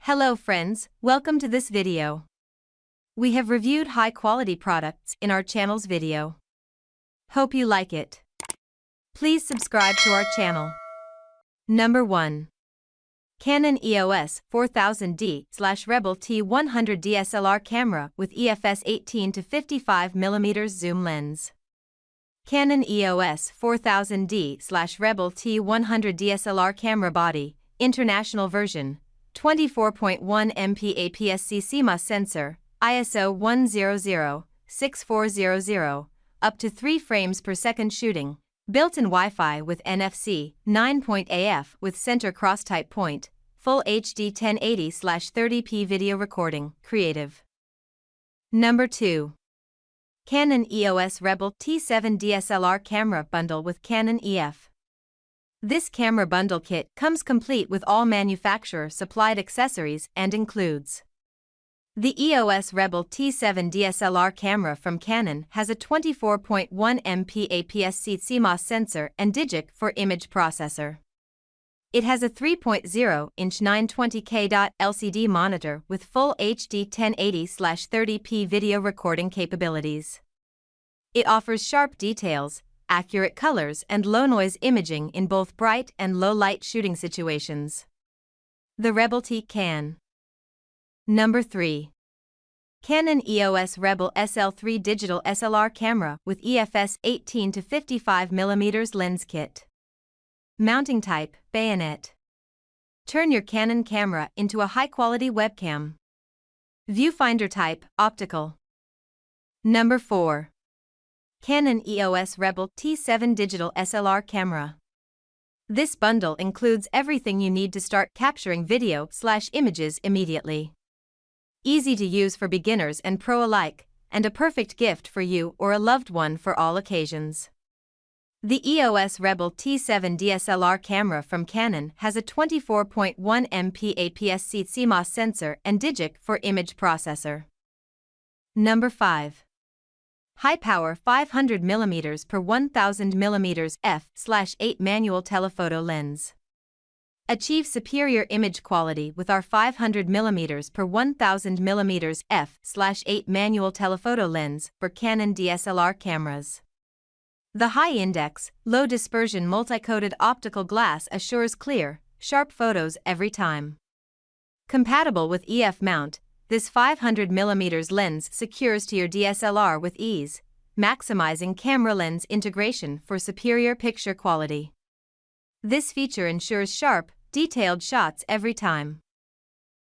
Hello friends, welcome to this video. We have reviewed high-quality products in our channel's video. Hope you like it. Please subscribe to our channel. Number 1. Canon EOS 4000D/Rebel T100 DSLR camera with EFS 18 to 55mm zoom lens. Canon EOS 4000D/Rebel T100 DSLR camera body, international version, 24.1 MP APS-C CMOS sensor, ISO 100/6400, up to 3 frames per second shooting, built-in Wi-Fi with NFC, 9.AF with center cross-type point, Full HD 1080/30p video recording, creative. Number 2. Canon EOS Rebel T7 DSLR camera bundle with Canon EF. This camera bundle kit comes complete with all manufacturer-supplied accessories and includes: the EOS Rebel T7 DSLR camera from Canon has a 24.1 MP APS-C CMOS sensor and digic for image processor. It has a 3.0-inch 920K LCD monitor with full HD 1080/30p video recording capabilities. It offers sharp details, accurate colors and low-noise imaging in both bright and low-light shooting situations. The Rebel T can. Number 3. Canon EOS Rebel SL3 digital SLR camera with EFS 18 to 55mm lens kit. Mounting type, bayonet. Turn your Canon camera into a high-quality webcam. Viewfinder type, optical. Number 4. Canon EOS Rebel T7 digital SLR camera. This bundle includes everything you need to start capturing video/images immediately. Easy to use for beginners and pro alike, and a perfect gift for you or a loved one for all occasions. The EOS Rebel T7 DSLR camera from Canon has a 24.1 MP APS-C CMOS sensor and digic for image processor. Number 5. High-power 500mm per 1000mm f/8 manual telephoto lens. Achieve superior image quality with our 500mm per 1000mm f/8 manual telephoto lens for Canon DSLR cameras. The high-index, low-dispersion multi-coated optical glass assures clear, sharp photos every time. Compatible with EF mount, this 500mm lens secures to your DSLR with ease, maximizing camera lens integration for superior picture quality. This feature ensures sharp, detailed shots every time.